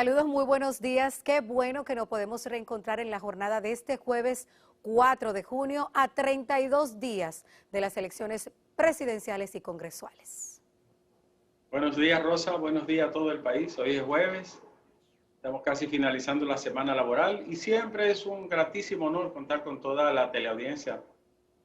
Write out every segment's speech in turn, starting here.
Saludos, muy buenos días. Qué bueno que nos podemos reencontrar en la jornada de este jueves 4 de junio a 32 días de las elecciones presidenciales y congresuales. Buenos días, Rosa. Buenos días a todo el país. Hoy es jueves. Estamos casi finalizando la semana laboral y siempre es un gratísimo honor contar con toda la teleaudiencia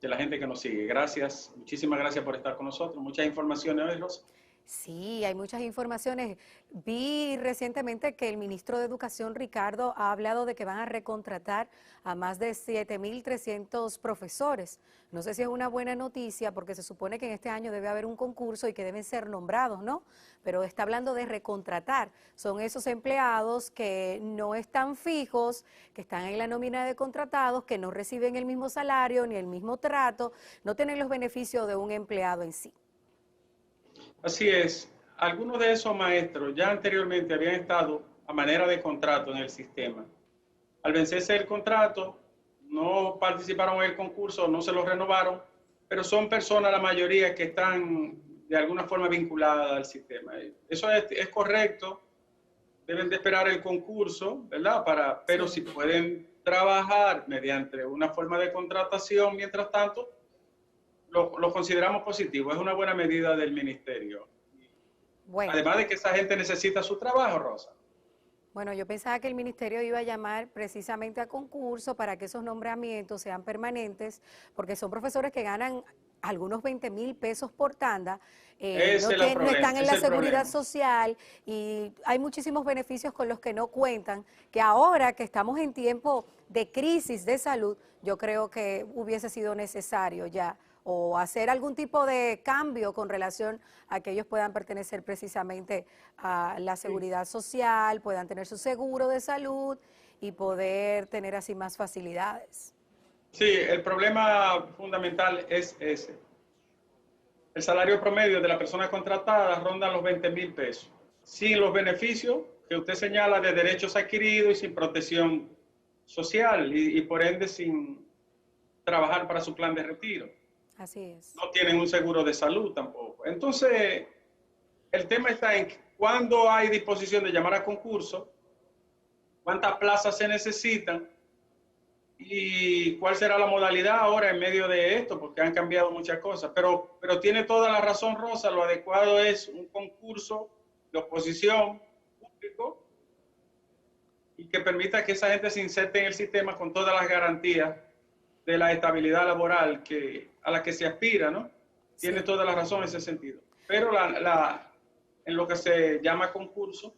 de la gente que nos sigue. Gracias. Muchísimas gracias por estar con nosotros. Muchas informaciones hoy, Rosa. Sí, hay muchas informaciones. Vi recientemente que el ministro de Educación, Ricardo, ha hablado de que van a recontratar a más de 7.300 profesores. No sé si es una buena noticia porque se supone que en este año debe haber un concurso y que deben ser nombrados, ¿no? Pero está hablando de recontratar. Son esos empleados que no están fijos, que están en la nómina de contratados, que no reciben el mismo salario ni el mismo trato, no tienen los beneficios de un empleado en sí. Así es. Algunos de esos maestros ya anteriormente habían estado a manera de contrato en el sistema. Al vencerse el contrato, no participaron en el concurso, no se lo renovaron, pero son personas, la mayoría, que están de alguna forma vinculadas al sistema. Eso es correcto, deben de esperar el concurso, ¿verdad? Pero si pueden trabajar mediante una forma de contratación, mientras tanto, lo consideramos positivo. Es una buena medida del ministerio. Bueno. Además de que esa gente necesita su trabajo, Rosa. Bueno, yo pensaba que el ministerio iba a llamar precisamente a concurso para que esos nombramientos sean permanentes, porque son profesores que ganan algunos 20.000 pesos por tanda, no están en la seguridad social y hay muchísimos beneficios con los que no cuentan, que ahora que estamos en tiempo de crisis de salud, yo creo que hubiese sido necesario ya o hacer algún tipo de cambio con relación a que ellos puedan pertenecer precisamente a la seguridad social, puedan tener su seguro de salud y poder tener así más facilidades. Sí, el problema fundamental es ese. El salario promedio de la persona contratada ronda los 20.000 pesos, sin los beneficios que usted señala de derechos adquiridos y sin protección social y por ende sin trabajar para su plan de retiro. Así es. No tienen un seguro de salud tampoco. Entonces, el tema está en cuándo hay disposición de llamar a concurso, cuántas plazas se necesitan y cuál será la modalidad ahora en medio de esto, porque han cambiado muchas cosas. Pero tiene toda la razón, Rosa, lo adecuado es un concurso de oposición público y que permita que esa gente se inserte en el sistema con todas las garantías de la estabilidad laboral a la que se aspira, ¿no? Sí. Tiene toda la razón en ese sentido. Pero en lo que se llama concurso,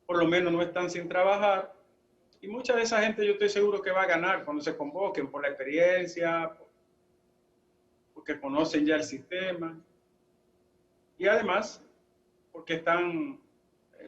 por lo menos no están sin trabajar. Y mucha de esa gente yo estoy seguro que va a ganar cuando se convoquen por la experiencia, porque conocen ya el sistema. Y además, porque están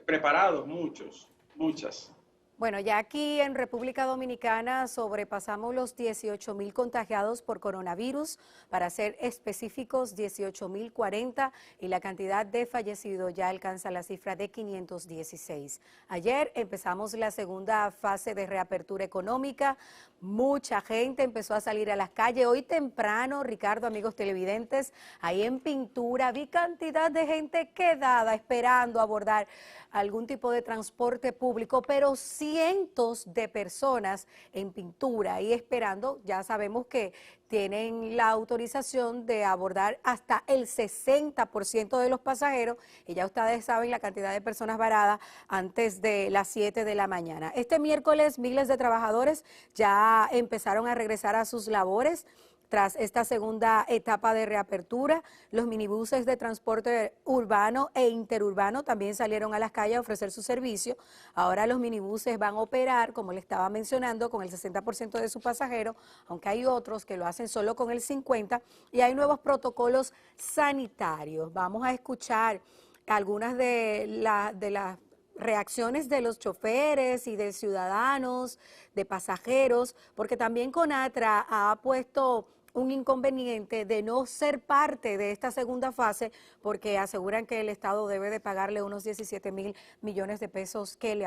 preparados muchas. Bueno, ya aquí en República Dominicana sobrepasamos los 18.000 contagiados por coronavirus, para ser específicos 18.040 y la cantidad de fallecidos ya alcanza la cifra de 516. Ayer empezamos la segunda fase de reapertura económica, mucha gente empezó a salir a las calles. Hoy temprano, Ricardo, amigos televidentes, ahí en Pintura vi cantidad de gente quedada esperando abordar algún tipo de transporte público, pero cientos de personas en Pintura y esperando. Ya sabemos que tienen la autorización de abordar hasta el 60% de los pasajeros y ya ustedes saben la cantidad de personas varadas antes de las 7 de la mañana. Este miércoles miles de trabajadores ya empezaron a regresar a sus labores. Tras esta segunda etapa de reapertura, los minibuses de transporte urbano e interurbano también salieron a las calles a ofrecer su servicio. Ahora los minibuses van a operar, como le estaba mencionando, con el 60% de sus pasajeros, aunque hay otros que lo hacen solo con el 50%, y hay nuevos protocolos sanitarios. Vamos a escuchar algunas de las reacciones de los choferes y de ciudadanos, de pasajeros, porque también Conatra ha puesto un inconveniente de no ser parte de esta segunda fase porque aseguran que el Estado debe de pagarle unos 17.000 millones de pesos que le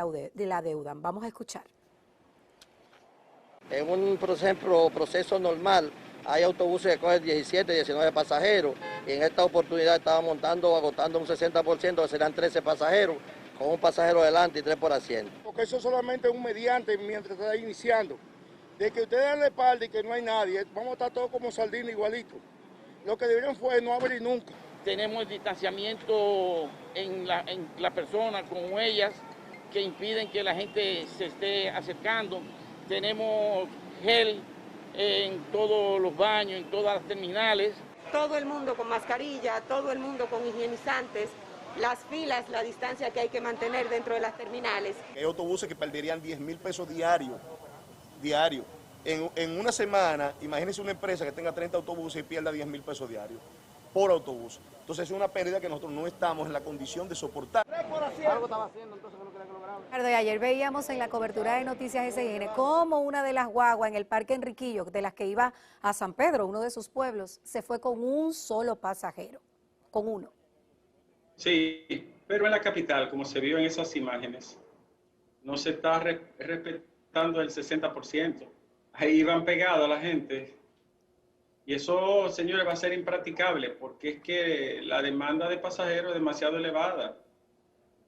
adeudan. Vamos a escuchar. En un proceso normal hay autobuses que cogen 17, 19 pasajeros y en esta oportunidad estaba agotando un 60%, que serán 13 pasajeros. con un pasajero delante y 3 por asiento. Porque eso solamente es un mediante mientras está iniciando. De que ustedes dan la espalda y que no hay nadie, vamos a estar todos como sardinas igualitos. Lo que deberían fue no abrir nunca. Tenemos distanciamiento en la persona con huellas que impiden que la gente se esté acercando. Tenemos gel en todos los baños, en todas las terminales. Todo el mundo con mascarilla, todo el mundo con higienizantes, las filas, la distancia que hay que mantener dentro de las terminales. Hay autobuses que perderían 10.000 pesos diarios. En una semana, imagínense una empresa que tenga 30 autobuses y pierda 10.000 pesos diarios por autobús. Entonces es una pérdida que nosotros no estamos en la condición de soportar. Algo estaba haciendo, entonces que no quería que lo grabe. Ricardo, y ayer veíamos en la cobertura de Noticias SN cómo una de las guaguas en el Parque Enriquillo, de las que iba a San Pedro, uno de sus pueblos, se fue con un solo pasajero, con uno. Sí, pero en la capital, como se vio en esas imágenes, no se está respetando el 60%. Ahí van pegados a la gente. Y eso, señores, va a ser impracticable porque es que la demanda de pasajeros es demasiado elevada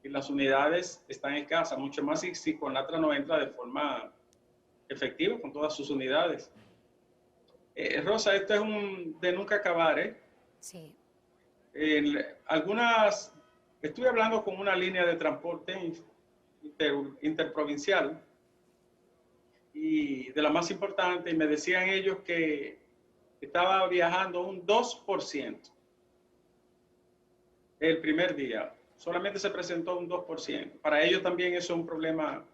y las unidades están escasas, mucho más si Conatra no entra de forma efectiva con todas sus unidades. Rosa, esto es un de nunca acabar, ¿eh? Sí. Estuve hablando con una línea de transporte interprovincial y de la más importante, y me decían ellos que estaba viajando un 2% el primer día. Solamente se presentó un 2%. Para ellos también eso es un problema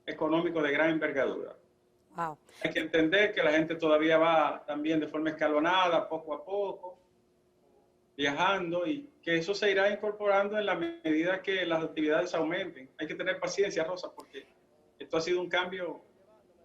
económico de gran envergadura. Wow. Hay que entender que la gente todavía va también de forma escalonada, poco a poco, viajando, y que eso se irá incorporando en la medida que las actividades aumenten. Hay que tener paciencia, Rosa, porque esto ha sido un cambio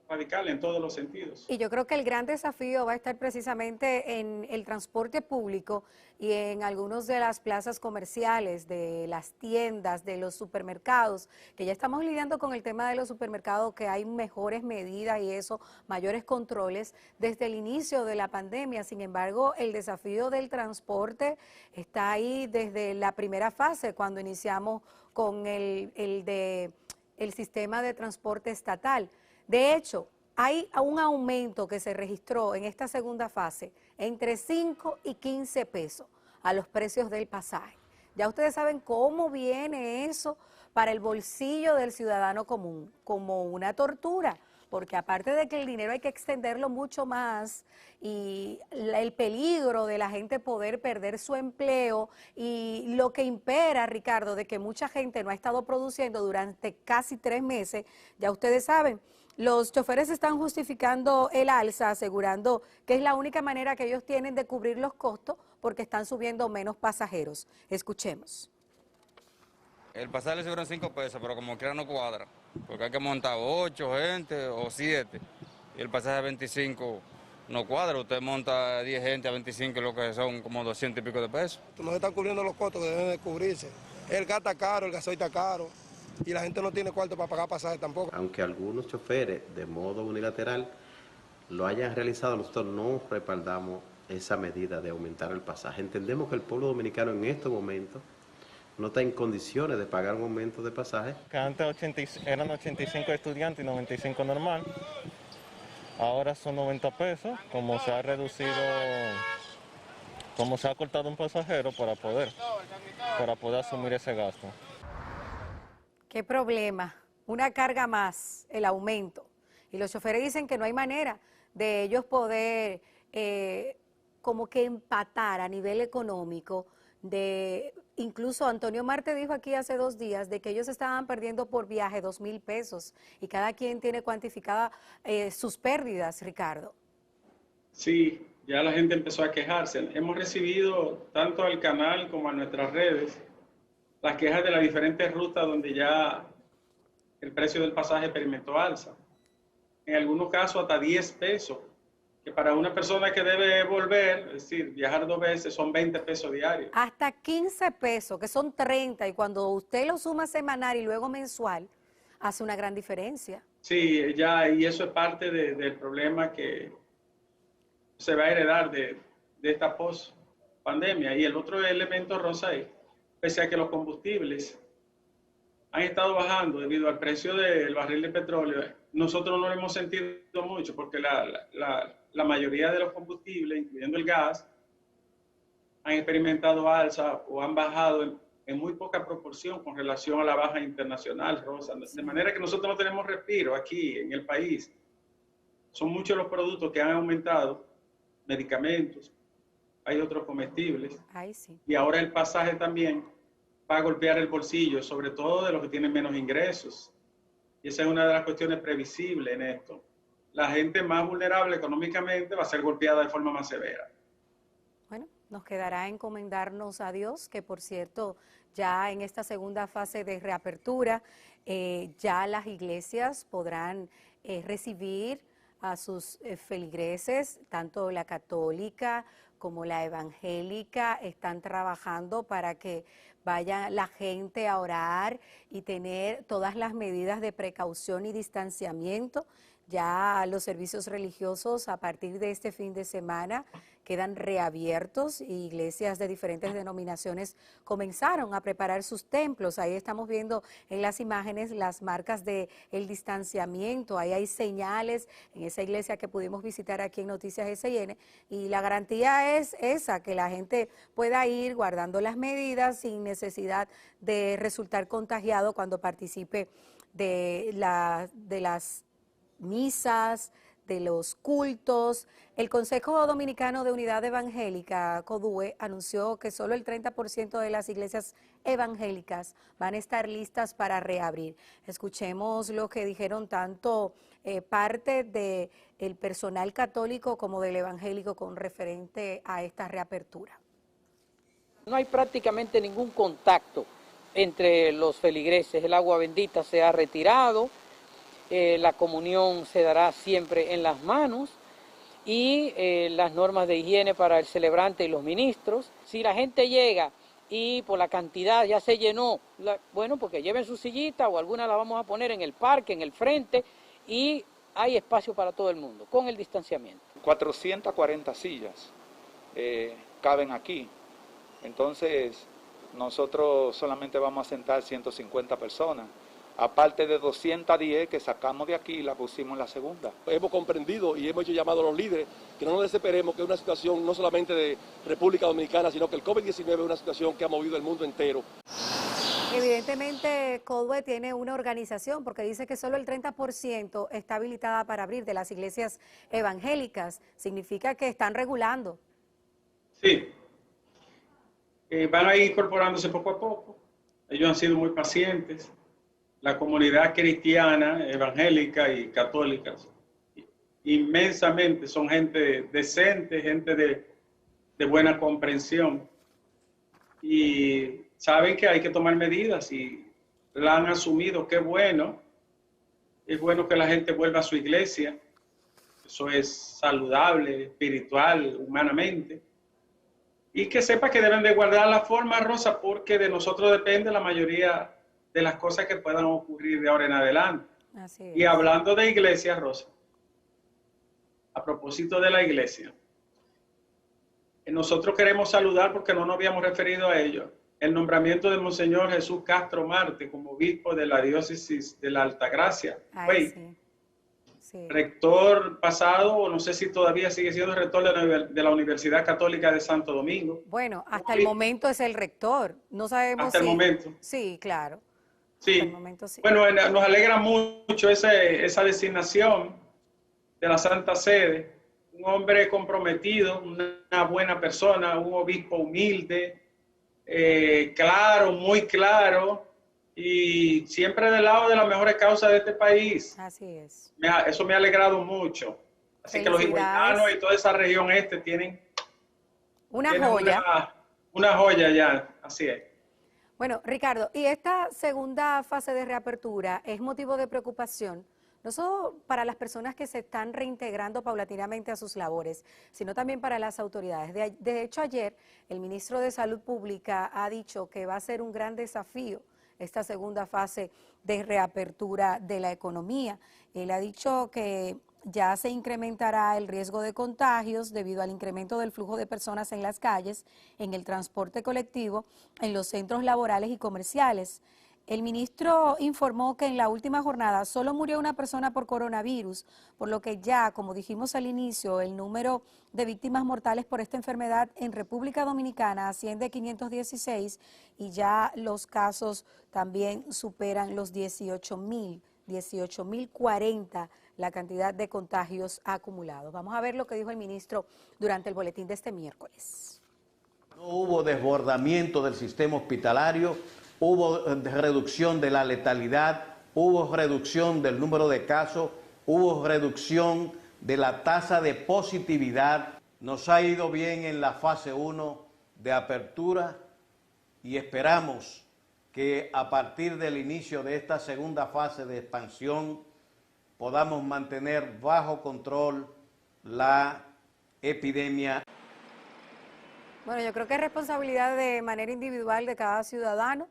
radical en todos los sentidos. Y yo creo que el gran desafío va a estar precisamente en el transporte público y en algunas de las plazas comerciales, de las tiendas, de los supermercados, que ya estamos lidiando con el tema de los supermercados, que hay mejores medidas y eso, mayores controles desde el inicio de la pandemia. Sin embargo, el desafío del transporte está ahí desde la primera fase, cuando iniciamos con el sistema de transporte estatal. De hecho, hay un aumento que se registró en esta segunda fase entre 5 y 15 pesos a los precios del pasaje. Ya ustedes saben cómo viene eso para el bolsillo del ciudadano común, como una tortura, porque aparte de que el dinero hay que extenderlo mucho más y el peligro de la gente poder perder su empleo y lo que impera, Ricardo, de que mucha gente no ha estado produciendo durante casi 3 meses, ya ustedes saben. Los choferes están justificando el alza, asegurando que es la única manera que ellos tienen de cubrir los costos porque están subiendo menos pasajeros. Escuchemos. El pasaje le subieron 5 pesos, pero como quiera no cuadra, porque hay que montar 8 gente o 7, y el pasaje a 25 no cuadra. Usted monta 10 gente a 25, lo que son como 200 y pico de pesos. No se están cubriendo los costos que deben de cubrirse. El gas está caro, el gasoil está caro, y la gente no tiene cuarto para pagar pasaje tampoco. Aunque algunos choferes de modo unilateral lo hayan realizado, nosotros no respaldamos esa medida de aumentar el pasaje. Entendemos que el pueblo dominicano en estos momentos no está en condiciones de pagar un aumento de pasaje. Que antes eran 85 estudiantes y 95 normal. Ahora son 90 pesos, como se ha reducido, como se ha cortado un pasajero para poder asumir ese gasto. ¿Qué problema? Una carga más, el aumento. Y los choferes dicen que no hay manera de ellos poder como que empatar a nivel económico. Incluso Antonio Marte dijo aquí hace 2 días de que ellos estaban perdiendo por viaje 2.000 pesos y cada quien tiene cuantificada sus pérdidas, Ricardo. Sí, ya la gente empezó a quejarse. Hemos recibido tanto al canal como a nuestras redes las quejas de las diferentes rutas donde ya el precio del pasaje experimentó alza. En algunos casos hasta 10 pesos, que para una persona que debe volver, es decir, viajar 2 veces, son 20 pesos diarios. Hasta 15 pesos, que son 30, y cuando usted lo suma semanal y luego mensual, hace una gran diferencia. Sí, ya, y eso es parte del problema que se va a heredar de esta post-pandemia. Y el otro elemento, Rosa, es, pese a que los combustibles han estado bajando debido al precio del barril de petróleo. Nosotros no lo hemos sentido mucho porque la mayoría de los combustibles, incluyendo el gas, han experimentado alza o han bajado en muy poca proporción con relación a la baja internacional, Rosa. De manera que nosotros no tenemos respiro aquí en el país. Son muchos los productos que han aumentado, medicamentos, hay otros comestibles. Ay, sí. Y ahora el pasaje también va a golpear el bolsillo, sobre todo de los que tienen menos ingresos. Y esa es una de las cuestiones previsibles en esto. La gente más vulnerable económicamente va a ser golpeada de forma más severa. Bueno, nos quedará encomendarnos a Dios, que por cierto, ya en esta segunda fase de reapertura, ya las iglesias podrán recibir a sus feligreses, tanto la católica como la evangélica, están trabajando para que vaya la gente a orar y tener todas las medidas de precaución y distanciamiento. Ya los servicios religiosos a partir de este fin de semana quedan reabiertos y iglesias de diferentes denominaciones comenzaron a preparar sus templos. Ahí estamos viendo en las imágenes las marcas del distanciamiento. Ahí hay señales en esa iglesia que pudimos visitar aquí en Noticias SN y la garantía es esa, que la gente pueda ir guardando las medidas sin necesidad de resultar contagiado cuando participe de las misas, de los cultos. El Consejo Dominicano de Unidad Evangélica, CODUE, anunció que solo el 30% de las iglesias evangélicas van a estar listas para reabrir. Escuchemos lo que dijeron tanto parte del personal católico como del evangélico con referente a esta reapertura. No hay prácticamente ningún contacto entre los feligreses. El agua bendita se ha retirado. La comunión se dará siempre en las manos y las normas de higiene para el celebrante y los ministros. Si la gente llega y por la cantidad ya se llenó, bueno, porque lleven su sillita o alguna la vamos a poner en el parque, en el frente, y hay espacio para todo el mundo, con el distanciamiento. 440 sillas caben aquí, entonces nosotros solamente vamos a sentar 150 personas. Aparte de 210 que sacamos de aquí y la pusimos en la segunda. Hemos comprendido y hemos hecho llamado a los líderes que no nos desesperemos, que es una situación no solamente de República Dominicana, sino que el COVID-19 es una situación que ha movido el mundo entero. Evidentemente, CODUE tiene una organización porque dice que solo el 30% está habilitada para abrir de las iglesias evangélicas. Significa que están regulando. Sí. Van a ir incorporándose poco a poco. Ellos han sido muy pacientes. La comunidad cristiana, evangélica y católica, inmensamente son gente decente, gente de buena comprensión. Y saben que hay que tomar medidas y la han asumido. Qué bueno. Es bueno que la gente vuelva a su iglesia. Eso es saludable, espiritual, humanamente. Y que sepa que deben de guardar la forma, Rosa, porque de nosotros depende la mayoría de las cosas que puedan ocurrir de ahora en adelante. Así es. Y hablando de iglesia, Rosa, a propósito de la iglesia, nosotros queremos saludar, porque no nos habíamos referido a ello, el nombramiento de Monseñor Jesús Castro Marte como obispo de la diócesis de la Altagracia. Sí. Rector pasado, o no sé si todavía sigue siendo rector de la Universidad Católica de Santo Domingo. Bueno, hasta el momento es el rector. No sabemos hasta el momento. Sí, claro. Sí. Hasta el momento, sí. Bueno, nos alegra mucho esa designación de la Santa Sede. Un hombre comprometido, una buena persona, un obispo humilde, claro, muy claro, y siempre del lado de las mejores causas de este país. Así es. Eso me ha alegrado mucho. Así que los higüeyanos y toda esa región tienen una joya. Una joya ya, así es. Bueno, Ricardo, y esta segunda fase de reapertura es motivo de preocupación, no solo para las personas que se están reintegrando paulatinamente a sus labores, sino también para las autoridades. De hecho, ayer el ministro de Salud Pública ha dicho que va a ser un gran desafío esta segunda fase de reapertura de la economía. Él ha dicho que ya se incrementará el riesgo de contagios debido al incremento del flujo de personas en las calles, en el transporte colectivo, en los centros laborales y comerciales. El ministro informó que en la última jornada solo murió una persona por coronavirus, por lo que ya, como dijimos al inicio, el número de víctimas mortales por esta enfermedad en República Dominicana asciende a 516 y ya los casos también superan los 18.040 la cantidad de contagios acumulados. Vamos a ver lo que dijo el ministro durante el boletín de este miércoles. No hubo desbordamiento del sistema hospitalario, hubo reducción de la letalidad, hubo reducción del número de casos, hubo reducción de la tasa de positividad. Nos ha ido bien en la fase 1 de apertura y esperamos que a partir del inicio de esta segunda fase de expansión podamos mantener bajo control la epidemia. Bueno, yo creo que es responsabilidad de manera individual de cada ciudadano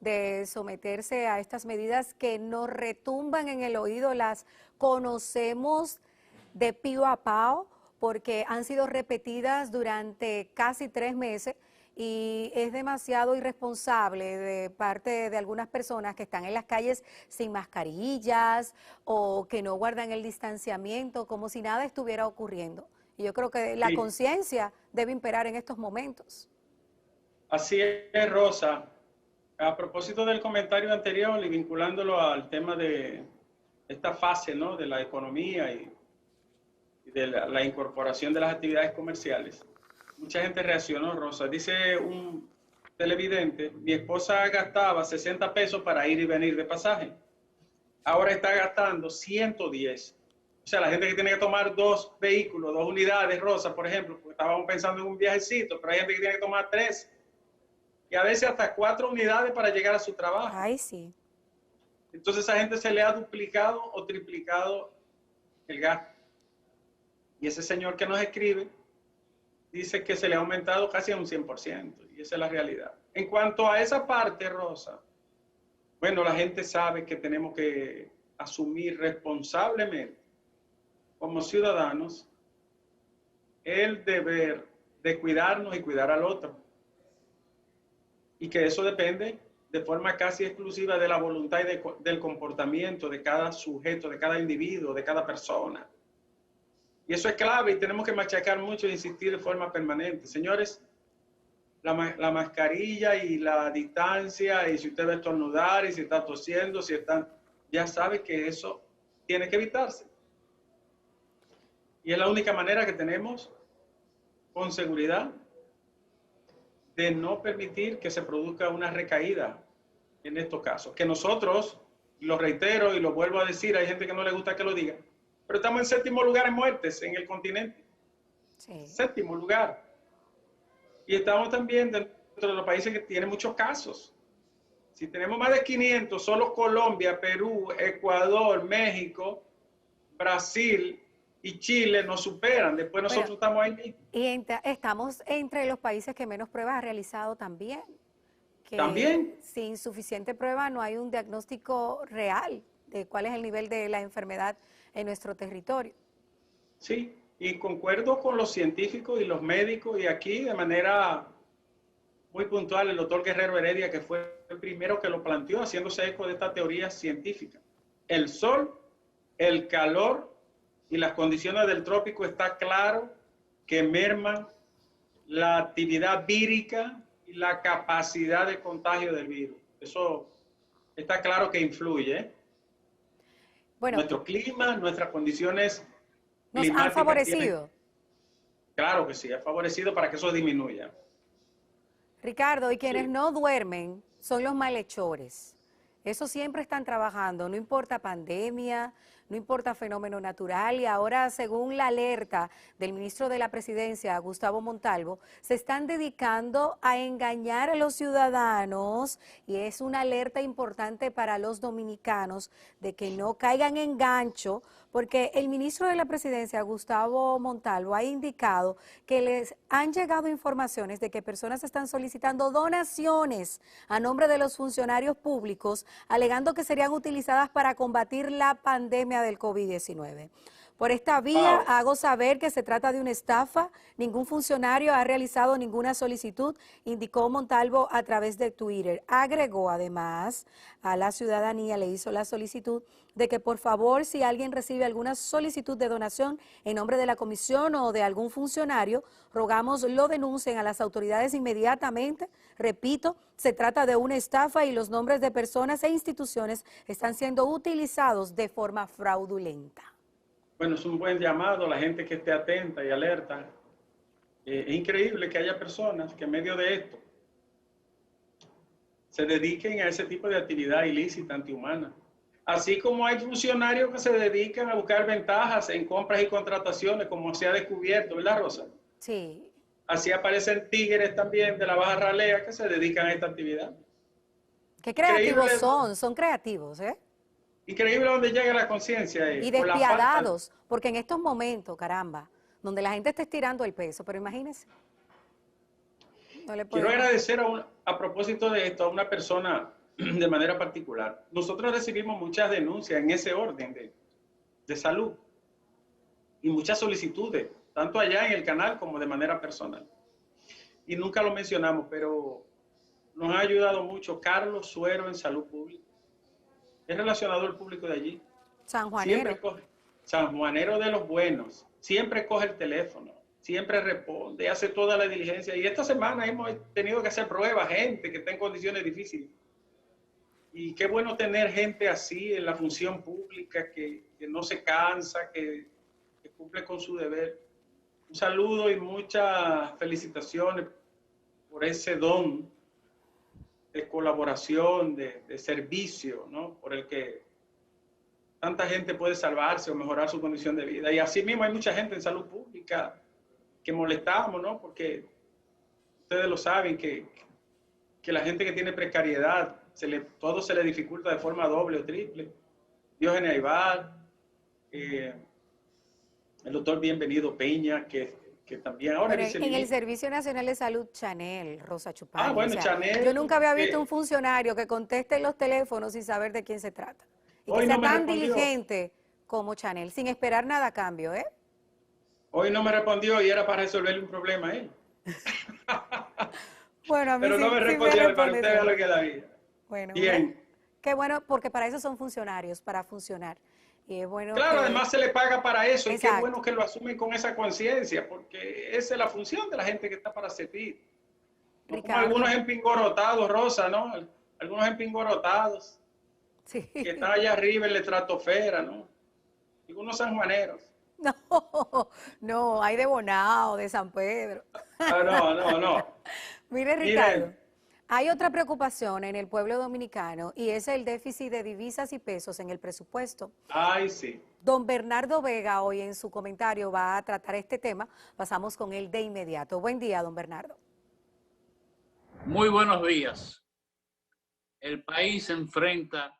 de someterse a estas medidas que nos retumban en el oído, las conocemos de pío a pao porque han sido repetidas durante casi 3 meses y es demasiado irresponsable de parte de algunas personas que están en las calles sin mascarillas o que no guardan el distanciamiento como si nada estuviera ocurriendo. Y yo creo que la conciencia debe imperar en estos momentos. Así es, Rosa. A propósito del comentario anterior y vinculándolo al tema de esta fase, ¿no?, de la economía y de la incorporación de las actividades comerciales, mucha gente reaccionó, Rosa. Dice un televidente, mi esposa gastaba 60 pesos para ir y venir de pasaje. Ahora está gastando 110. O sea, la gente que tiene que tomar 2 vehículos, 2 unidades, Rosa, por ejemplo, porque estábamos pensando en un viajecito, pero hay gente que tiene que tomar 3. Y a veces hasta 4 unidades para llegar a su trabajo. Ay, sí. Entonces a esa gente se le ha duplicado o triplicado el gasto. Y ese señor que nos escribe dice que se le ha aumentado casi a un 100%. Y esa es la realidad. En cuanto a esa parte, Rosa, bueno, la gente sabe que tenemos que asumir responsablemente, como ciudadanos, el deber de cuidarnos y cuidar al otro. Y que eso depende de forma casi exclusiva de la voluntad y del comportamiento de cada sujeto, de cada individuo, de cada persona. Y eso es clave y tenemos que machacar mucho e insistir de forma permanente. Señores, la mascarilla y la distancia, y si usted va a estornudar, y si está tosiendo, si está, ya sabe que eso tiene que evitarse. Y es la única manera que tenemos, con seguridad, de no permitir que se produzca una recaída en estos casos. Que nosotros, lo reitero y lo vuelvo a decir, hay gente que no le gusta que lo diga, pero estamos en 7º lugar en muertes en el continente. Sí. 7º lugar. Y estamos también dentro de los países que tienen muchos casos. Si tenemos más de 500, solo Colombia, Perú, Ecuador, México, Brasil y Chile nos superan. Después nosotros estamos ahí. Y estamos entre los países que menos pruebas ha realizado también. Que ¿También? Sin suficiente prueba no hay un diagnóstico real de cuál es el nivel de la enfermedad en nuestro territorio. Sí, y concuerdo con los científicos y los médicos, y aquí de manera muy puntual el doctor Guerrero Heredia, que fue el primero que lo planteó, haciéndose eco de esta teoría científica. El sol, el calor y las condiciones del trópico está claro que merman la actividad vírica y la capacidad de contagio del virus. Eso está claro que influye, ¿eh? Bueno, nuestro clima, nuestras condiciones nos han favorecido. Claro que sí, ha favorecido para que eso disminuya. Ricardo, y quienes no duermen son los malhechores. Eso siempre están trabajando, no importa pandemia, no importa fenómeno natural, y ahora, según la alerta del ministro de la Presidencia, Gustavo Montalvo, se están dedicando a engañar a los ciudadanos, y es una alerta importante para los dominicanos de que no caigan en gancho, porque el ministro de la Presidencia, Gustavo Montalvo, ha indicado que les han llegado informaciones de que personas están solicitando donaciones a nombre de los funcionarios públicos, alegando que serían utilizadas para combatir la pandemia del COVID-19. Por esta vía Wow. hago saber que se trata de una estafa. Ningún funcionario ha realizado ninguna solicitud, indicó Montalvo a través de Twitter. Agregó además a la ciudadanía, le hizo la solicitud de que por favor, si alguien recibe alguna solicitud de donación en nombre de la comisión o de algún funcionario, rogamos lo denuncien a las autoridades inmediatamente. Repito, se trata de una estafa y los nombres de personas e instituciones están siendo utilizados de forma fraudulenta. Bueno, es un buen llamado a la gente que esté atenta y alerta. Es increíble que haya personas que en medio de esto se dediquen a ese tipo de actividad ilícita, antihumana. Así como hay funcionarios que se dedican a buscar ventajas en compras y contrataciones, como se ha descubierto, ¿verdad, Rosa? Sí. Así aparecen tigres también de la baja ralea que se dedican a esta actividad. Qué creativos Increíble. son creativos, ¿eh? Increíble donde llega la conciencia. Y por la despiadados, porque en estos momentos, caramba, donde la gente está estirando el peso, pero imagínense. No le Quiero podemos- agradecer a propósito de esto a una persona de manera particular. Nosotros recibimos muchas denuncias en ese orden de salud y muchas solicitudes, tanto allá en el canal como de manera personal. Y nunca lo mencionamos, pero nos ha ayudado mucho Carlos Suero en Salud Pública. Es relacionado al público de allí. Sanjuanero. Sanjuanero de los buenos. Siempre coge el teléfono, siempre responde, hace toda la diligencia. Y esta semana hemos tenido que hacer pruebas, gente que está en condiciones difíciles. Y qué bueno tener gente así en la función pública, que no se cansa, que cumple con su deber. Un saludo y muchas felicitaciones por ese don de colaboración, de servicio, ¿no? Por el que tanta gente puede salvarse o mejorar su condición de vida. Y así mismo hay mucha gente en salud pública que molestamos, ¿no? Porque ustedes lo saben, que la gente que tiene precariedad, todo se le dificulta de forma doble o triple. Diógenes Aybar, el doctor Bienvenido Peña, que también ahora Pero dice en el Servicio Nacional de Salud, Chanel, Rosa Chupani. bueno, Chanel, yo nunca había visto un funcionario que conteste los teléfonos sin saber de quién se trata. Y que sea tan diligente como Chanel, sin esperar nada a cambio, ¿eh? Hoy no me respondió y era para resolverle un problema a él. Bueno, a mí Pero no me respondió, para usted vea lo que es la vida. Bueno, Bien. qué bueno, porque para eso son funcionarios, para funcionar. Y es bueno Claro, que... además se le paga para eso. Y qué Exacto. bueno que lo asumen con esa conciencia, porque esa es la función de la gente que está para servir. No como algunos empingorotados, Rosa, ¿no? Algunos empingorotados. Sí. Que están allá arriba en la estratosfera, ¿no? Algunos sanjuaneros. No, hay de Bonao, de San Pedro. No. Mire, Ricardo, hay otra preocupación en el pueblo dominicano y es el déficit de divisas y pesos en el presupuesto. Ay, sí. Don Bernardo Vega hoy en su comentario va a tratar este tema. Pasamos con él de inmediato. Buen día, don Bernardo. Muy buenos días. El país se enfrenta